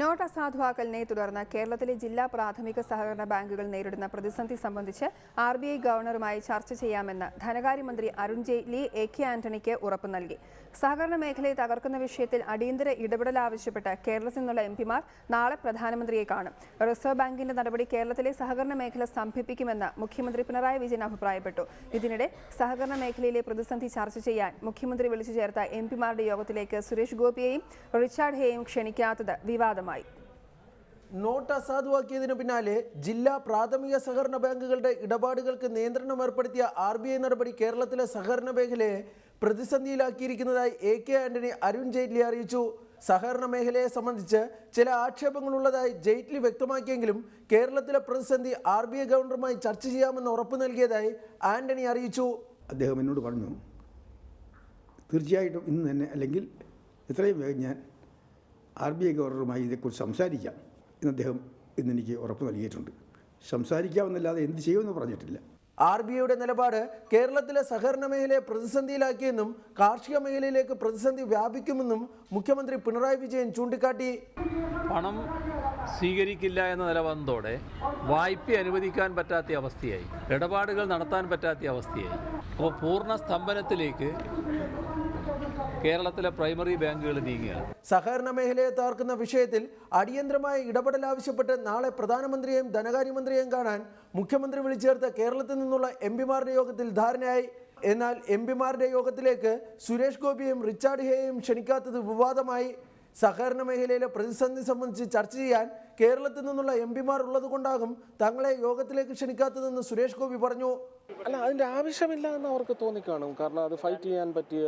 Not അസാധുവാക്കലിനെ തുടർന്ന് കേരളത്തിലെ ജില്ലാ പ്രാഥമിക സഹകരണ ബാങ്കുകൾ നേരിടുന്ന പ്രതിസന്ധി സംബന്ധിച്ച് RBI ഗവർണറുമായി ചർച്ച ചെയ്യാമെന്ന് ധനകാര്യമന്ത്രി അരുൺ ജെയ്റ്റ്ലി കെ ആന്റണിക്ക് ഉറപ്പ് നൽകി. സഹകരണ മേഖലയെ തകർക്കുന്ന വിഷയത്തിൽ അടിയന്തര ഇടപെടൽ ആവശ്യപ്പെട്ട് കേരളത്തിൽ നിന്നുള്ള എംപിമാർ നാളെ പ്രധാനമന്ത്രിയെ കാണും. റിസർവ് ബാങ്കിന്റെ നടപടി കേരളത്തിലെ സഹകരണ മേഖല സ്തംഭിപ്പിക്കുമെന്ന് മുഖ്യമന്ത്രി പിണറായി വിജയൻ അഭിപ്രായപ്പെട്ടു. ഇതിനിടെ സഹകരണ മേഖലയിലെ പ്രതിസന്ധി ചർച്ച ചെയ്യാൻ മുഖ്യമന്ത്രി വിളിച്ചു ചേർത്ത എംപിമാരുടെ യോഗത്തിലേക്ക് സുരേഷ് ഗോപിയെയും റിച്ചാർഡ് ഹേയും ക്ഷണിക്കാത്തത് വിവാദം. നോട്ട് അസാധുവാക്കിയതിനു പിന്നാലെ ജില്ലാ പ്രാഥമിക സഹകരണ ബാങ്കുകളുടെ ഇടപാടുകൾക്ക് നിയന്ത്രണം ഏർപ്പെടുത്തിയ RBI നടപടി കേരളത്തിലെ സഹകരണ മേഖലയെ പ്രതിസന്ധിയിലാക്കിയിരിക്കുന്നതായി കെ ആന്റണി അരുൺ ജെയ്റ്റ്ലി അറിയിച്ചു. സഹകരണ മേഖലയെ സംബന്ധിച്ച് ചില ആക്ഷേപങ്ങളുള്ളതായി ജെയ്റ്റ്ലി വ്യക്തമാക്കിയെങ്കിലും കേരളത്തിലെ പ്രതിസന്ധി RBI ഗവർണറുമായി ചർച്ച ചെയ്യാമെന്ന് ഉറപ്പു നൽകിയതായി ആന്റണി അറിയിച്ചു. അദ്ദേഹം എന്നോട് പറഞ്ഞു, തീർച്ചയായിട്ടും ഇന്ന് തന്നെ അല്ലെങ്കിൽ എത്രയും വേഗം ഞാൻ RBI ഗവർണറുമായി ഇതേക്കുറിച്ച് സംസാരിക്കാം എന്ന് അദ്ദേഹം ഇന്നെനിക്ക് ഉറപ്പ് നൽകിയിട്ടുണ്ട്. സംസാരിക്കാമെന്നല്ലാതെ എന്ത് ചെയ്യുമെന്ന് പറഞ്ഞിട്ടില്ല. RBIയുടെ നിലപാട് കേരളത്തിലെ സഹകരണ മേഖലയെ പ്രതിസന്ധിയിലാക്കിയെന്നും കാർഷിക മേഖലയിലേക്ക് പ്രതിസന്ധി വ്യാപിക്കുമെന്നും മുഖ്യമന്ത്രി പിണറായി വിജയൻ ചൂണ്ടിക്കാട്ടി. പണം സ്വീകരിക്കില്ല എന്ന നിലപാടോടെ വായ്പ അനുവദിക്കാൻ പറ്റാത്ത അവസ്ഥയായി, ഇടപാടുകൾ നടത്താൻ പറ്റാത്ത അവസ്ഥയായി. അപ്പോൾ പൂർണ്ണ സ്തംഭനത്തിലേക്ക് കേരളത്തിലെ പ്രൈമറി ബാങ്കുകൾ നീങ്ങുകയാണ്. സഹകരണ മേഖലയെ തകർക്കുന്ന വിഷയത്തിൽ അടിയന്തരമായ ഇടപെടൽ ആവശ്യപ്പെട്ട് നാളെ പ്രധാനമന്ത്രിയെയും ധനകാര്യമന്ത്രിയെയും കാണാൻ മുഖ്യമന്ത്രി വിളിച്ചേർത്ത കേരളത്തിൽ നിന്നുള്ള എംപിമാരുടെ യോഗത്തിൽ ധാരണയായി. എന്നാൽ എംപിമാരുടെ യോഗത്തിലേക്ക് സുരേഷ് ഗോപിയെയും റിച്ചാർഡ് ഹേയെയും ക്ഷണിക്കാത്തത് വിവാദമായി. സഹകരണ മേഖലയിലെ പ്രതിസന്ധി സംബന്ധിച്ച് ചർച്ച ചെയ്യാൻ കേരളത്തിൽ നിന്നുള്ള എംപിമാർ ഉള്ളത് കൊണ്ടാകും തങ്ങളെ യോഗത്തിലേക്ക് ക്ഷണിക്കാത്തതെന്ന് സുരേഷ് ഗോപി പറഞ്ഞു. അല്ല, അതിൻ്റെ ആവശ്യമില്ല എന്ന് അവർക്ക് തോന്നിക്കാണും. കാരണം അത് ഫൈറ്റ് ചെയ്യാൻ പറ്റിയ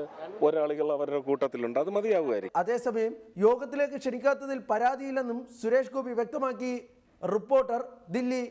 ഒരാളുകൾ അവരുടെ കൂട്ടത്തിലുണ്ട്, അത് മതിയാവുമായിരിക്കും. അതേസമയം യോഗത്തിലേക്ക് ക്ഷണിക്കാത്തതിൽ പരാതിയില്ലെന്നും സുരേഷ് ഗോപി വ്യക്തമാക്കി. റിപ്പോർട്ടർ, ദില്ലി.